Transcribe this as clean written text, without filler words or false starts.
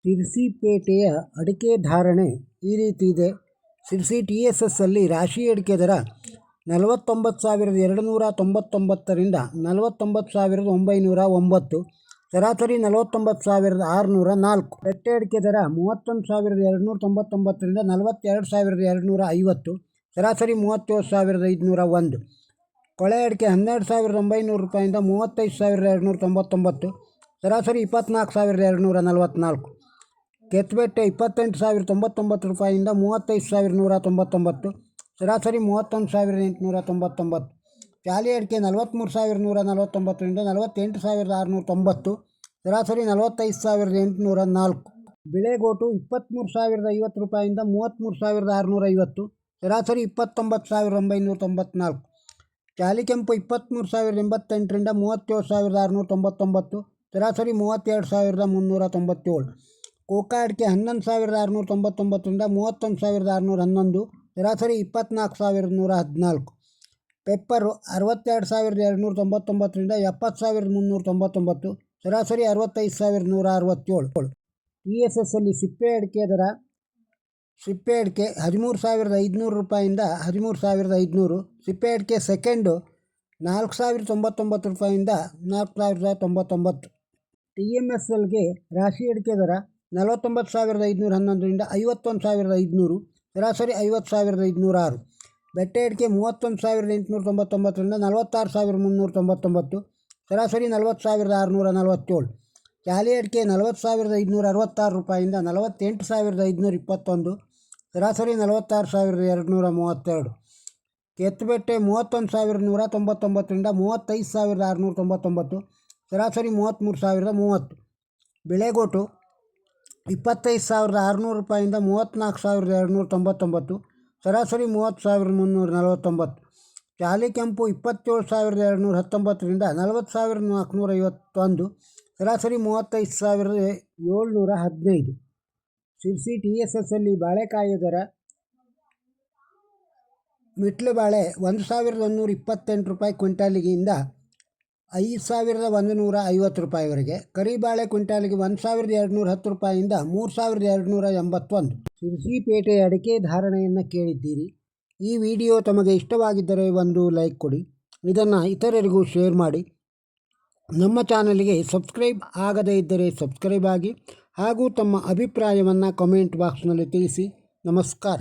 ಸಿರ್ಸಿಪೇಟೆಯ ಅಡಿಕೆ ಧಾರಣೆ ಈ ರೀತಿ ಇದೆ. ಸಿರ್ಸಿ TSS ಅಲ್ಲಿ ರಾಶಿ ಅಡಿಕೆ ದರ 49,299ರಿಂದ 49,909, ಸರಾಸರಿ 49,604. ಬೆಟ್ಟೆ ಅಡಿಕೆ ದರ 31,299ರಿಂದ 42,250, ಸರಾಸರಿ 37,501. ಕೊಳೆ ಅಡಿಕೆ 12,900 ರೂಪಾಯಿಂದ 35,299, ಸರಾಸರಿ 24,244. ಕೆತ್ತಬೆಟ್ಟೆ 28,099 ರೂಪಾಯಿಂದ 35,199, ಸರಾಸರಿ 31,899. ಚಾಲಿ ಅಡಿಕೆ 43,149ರಿಂದ 48,690, ಸರಾಸರಿ 45,804. ಬಿಳೆಗೋಟು 23,050 ರೂಪಾಯಿಂದ 33,650, ಸರಾಸರಿ 29,994. ಚಾಲಿ ಕೆಂಪು 23,088ರಿಂದ 37,699, ಸರಾಸರಿ 32,397. ಕೋಕಾ ಅಡಿಕೆ 11,699ರಿಂದ 31,611, ಸರಾಸರಿ 24,114. ಪೆಪ್ಪರು 62,299ರಿಂದ 70,399, ಸರಾಸರಿ 65,167. TSS ಅಲ್ಲಿ ಸಿಪ್ಪೆ ಅಡಿಕೆ ದರ ಸಿಪ್ಪೆ ಅಡಿಕೆ 13,500 ರೂಪಾಯಿಂದ 13,500, ಸಿಪ್ಪೆ ಅಡಿಕೆ ಸೆಕೆಂಡು 4,099 ರೂಪಾಯಿಂದ 4,099. TMSLಗೆ ರಾಶಿ ಅಡಿಕೆ ದರ 49,511ರಿಂದ 51,500, ಸರಾಸರಿ 50,506. ಬೆಟ್ಟೆ ಅಡಿಕೆ 31,899ರಿಂದ 46,399, ಸರಾಸರಿ 40,647. ಚಾಲಿ ಅಡಿಕೆ 40,566 ರೂಪಾಯಿಂದ 48,521, ಸರಾಸರಿ 46,232. ಕೆತ್ತಬೆಟ್ಟೆ 31,199ರಿಂದ 35,699, ಸರಾಸರಿ 33,030. ಬಿಳೆಗೋಟು 25,600 ರೂಪಾಯಿಂದ 34,299, ಸರಾಸರಿ 30,349. ಚಾಲಿ ಕೆಂಪು 27,219ರಿಂದ 40,451, ಸರಾಸರಿ 35,715. ಸಿರ್ಸಿ TSS ಅಲ್ಲಿ ಬಾಳೆಕಾಯಿ ದರ ಮಿಟ್ಲು ಬಾಳೆ 1,128 ರೂಪಾಯಿ ಕ್ವಿಂಟಾಲಿಗಿಂದ 5,150 ರೂಪಾಯಿವರೆಗೆ, ಕರಿಬಾಳೆ ಕ್ವಿಂಟಾಲಿಗೆ 1,210 ರೂಪಾಯಿಯಿಂದ 3,281. ಸಿರ್ಸಿಪೇಟೆಯ ಅಡಿಕೆ ಧಾರಣೆಯನ್ನು ಕೇಳಿದ್ದೀರಿ. ಈ ವಿಡಿಯೋ ತಮಗೆ ಇಷ್ಟವಾಗಿದ್ದರೆ ಒಂದು ಲೈಕ್ ಕೊಡಿ, ಇದನ್ನು ಇತರರಿಗೂ ಶೇರ್ ಮಾಡಿ. ನಮ್ಮ ಚಾನಲ್ಗೆ ಸಬ್ಸ್ಕ್ರೈಬ್ ಆಗದೇ ಇದ್ದರೆ ಸಬ್ಸ್ಕ್ರೈಬ್ ಆಗಿ, ಹಾಗೂ ತಮ್ಮ ಅಭಿಪ್ರಾಯವನ್ನು ಕಮೆಂಟ್ ಬಾಕ್ಸ್ನಲ್ಲಿ ತಿಳಿಸಿ. ನಮಸ್ಕಾರ.